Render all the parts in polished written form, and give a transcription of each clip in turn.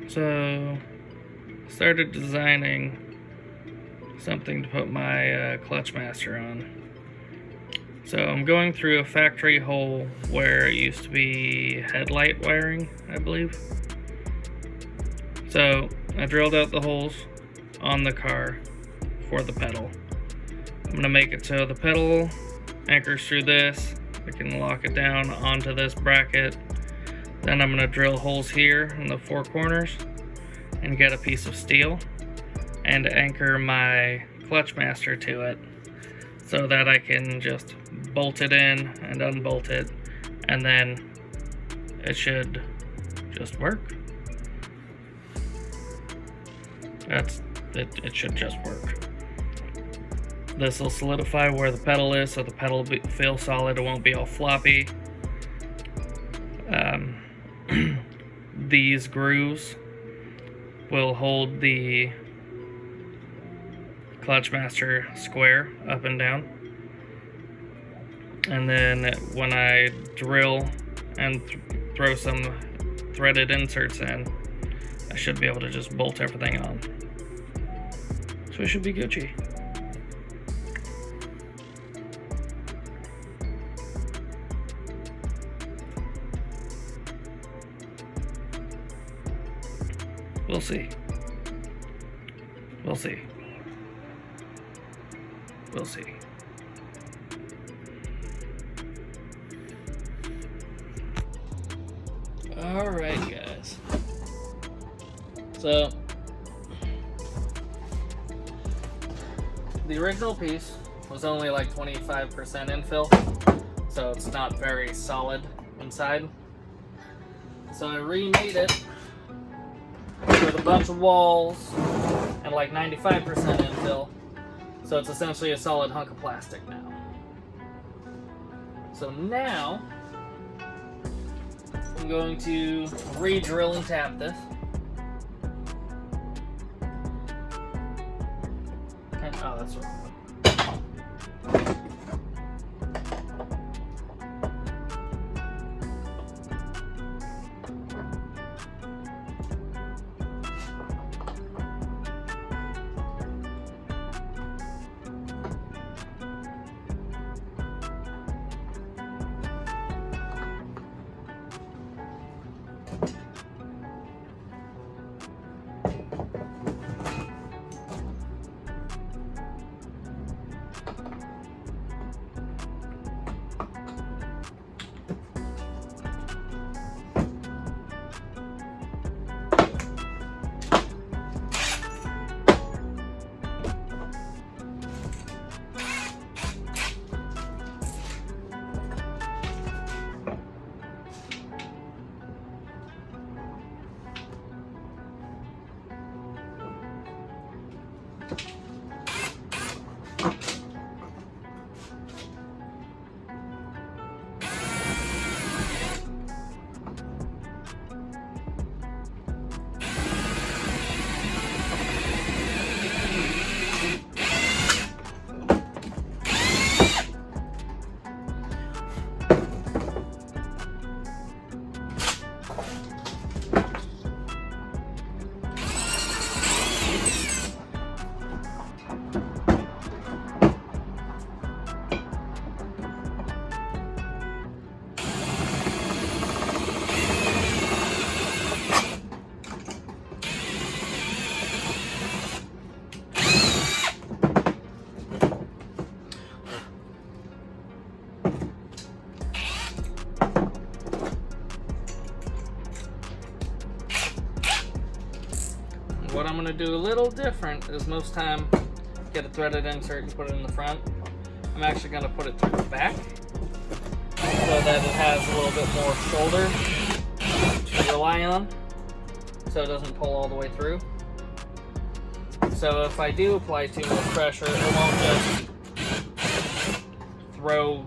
So, started designing something to put my clutch master on. So I'm going through a factory hole where it used to be headlight wiring, I believe. So I drilled out the holes on the car for the pedal. I'm going to make it so the pedal anchors through this. I can lock it down onto this bracket. Then I'm going to drill holes here in the four corners and get a piece of steel and anchor my clutch master to it so that I can just bolt it in and unbolt it, and then it should just work. It should just work. This will solidify where the pedal is so the pedal will feel solid, it won't be all floppy. These grooves will hold the clutch master square up and down, and then when I drill and throw some threaded inserts in, I should be able to just bolt everything on. So it should be Gucci. We'll see. We'll see. We'll see. Alright, guys. So, the original piece was only like 25% infill, so it's not very solid inside. So I remade it with a bunch of walls and like 95% infill. So it's essentially a solid hunk of plastic now. So now, I'm going to re-drill and tap this. And, oh, that's wrong. What I'm going to do a little different is most time get a threaded insert and put it in the front. I'm actually going to put it through the back so that it has a little bit more shoulder to rely on so it doesn't pull all the way through. So if I do apply too much pressure, it won't just throw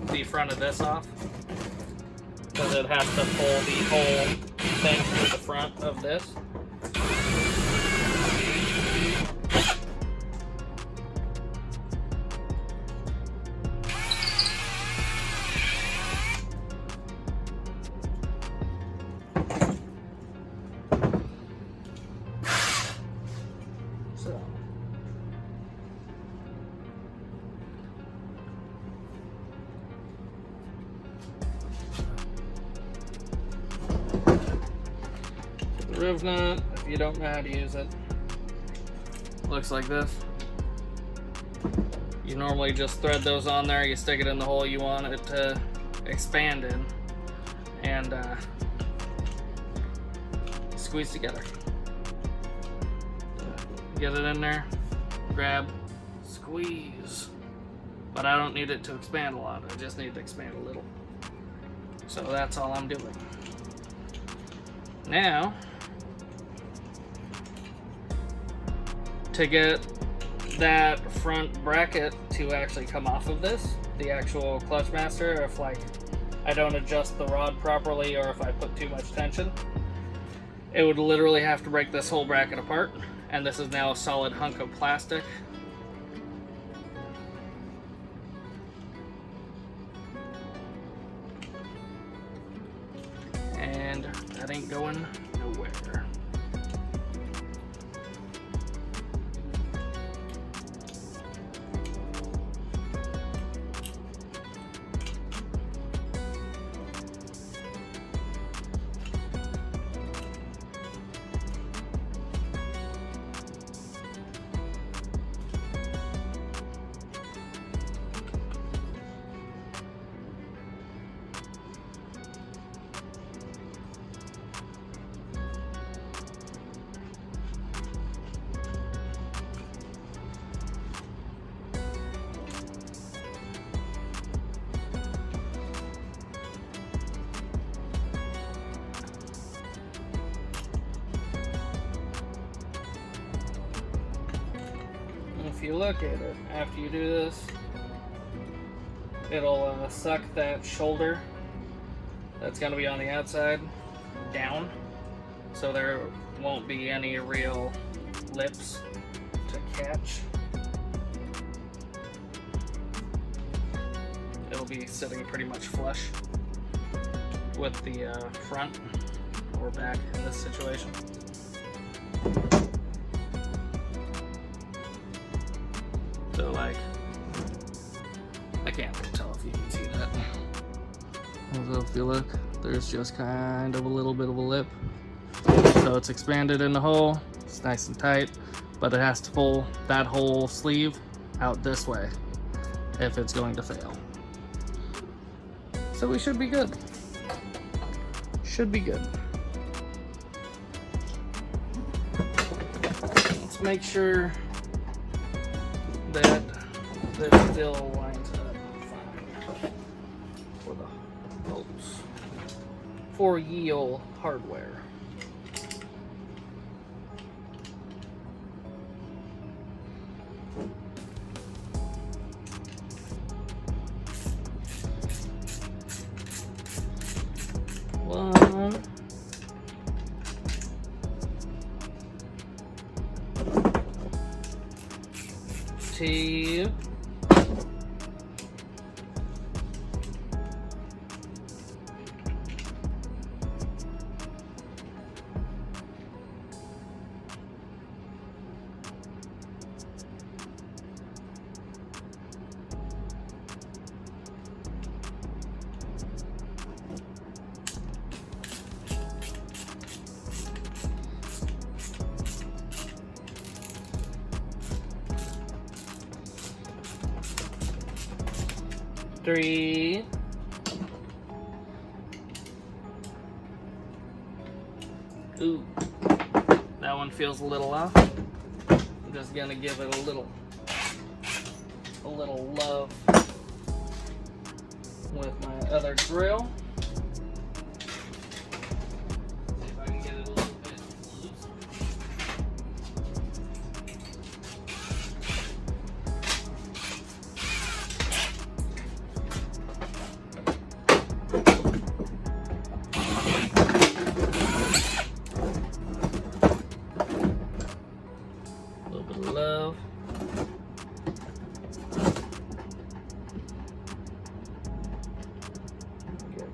the front of this off, because it has to pull the whole thing through the front of this. Groove nut, if you don't know how to use it, looks like this. You normally just thread those on there, you stick it in the hole you want it to expand in, and squeeze together. Get it in there, grab, squeeze. But I don't need it to expand a lot, I just need it to expand a little. So that's all I'm doing. Now, to get that front bracket to actually come off of this, the actual clutch master, if like I don't adjust the rod properly or if I put too much tension, it would literally have to break this whole bracket apart, and this is now a solid hunk of plastic. And that ain't going nowhere. If you look at it, after you do this, it'll suck that shoulder that's going to be on the outside down, so there won't be any real lips to catch. It'll be sitting pretty much flush with the front or back in this situation. So like, I can't really tell if you can see that. So if you look, there's just kind of a little bit of a lip. So it's expanded in the hole, it's nice and tight, but it has to pull that whole sleeve out this way if it's going to fail. So we should be good. Should be good. Let's make sure that this still lines up fine for the bolts for ye olde hardware. One, two, three, ooh, that one feels a little off. I'm just gonna give it a little love with my other drill. See if I can get it a little bit loose. A little bit of love. Get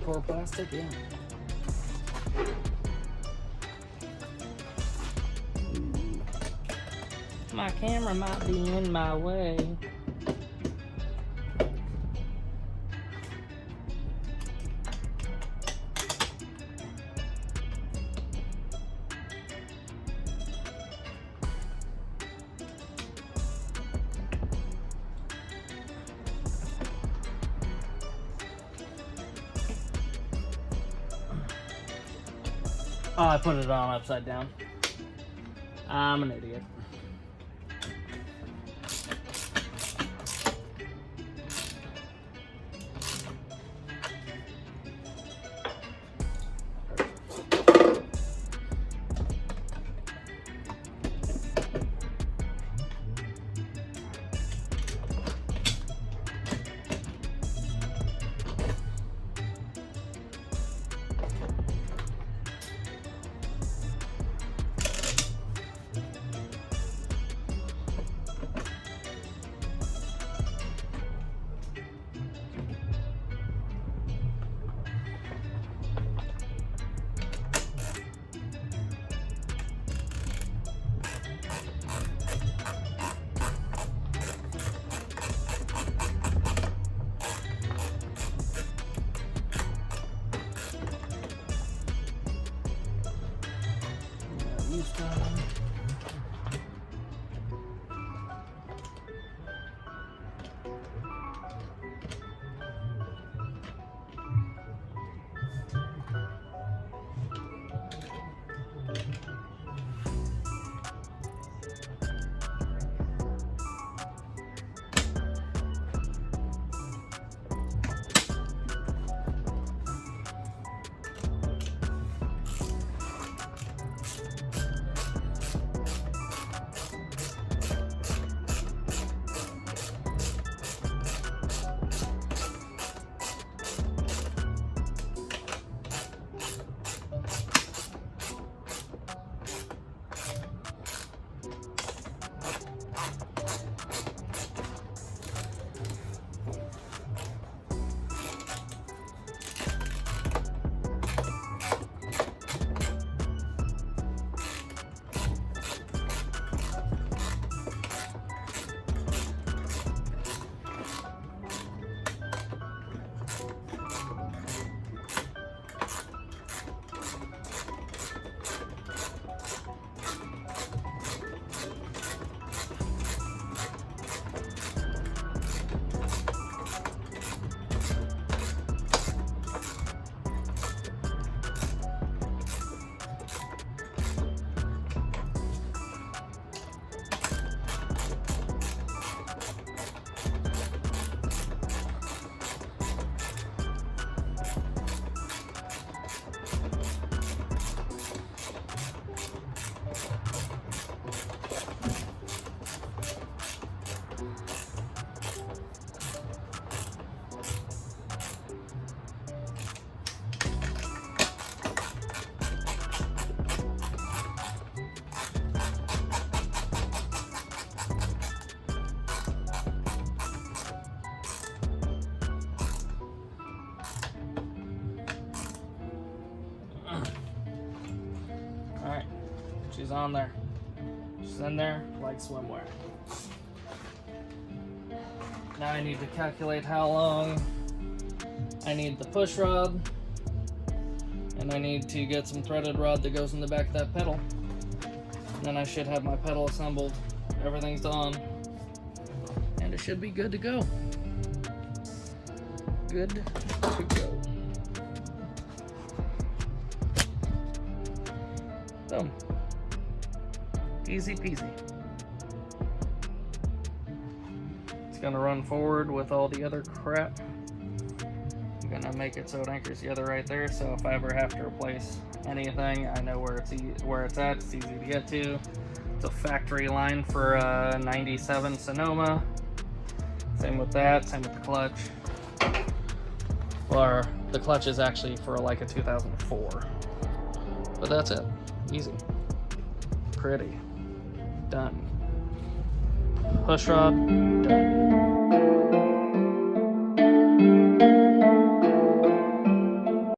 core plastic, yeah. My camera might be in my way. Oh, I put it on upside down. I'm an idiot. She's on there. She's in there like swimwear. Now I need to calculate how long I need the push rod, and I need to get some threaded rod that goes in the back of that pedal. And then I should have my pedal assembled. Everything's on, and it should be good to go. Good to go. Boom. Easy peasy. It's gonna run forward with all the other crap. I'm gonna make it so it anchors the other right there, so if I ever have to replace anything, I know where it's at. It's easy to get to. It's a factory line for a 97 Sonoma. Same with that, same with the clutch. Or the clutch is actually for like a 2004. But that's it. Easy. Pretty. Done. Push rod. Done.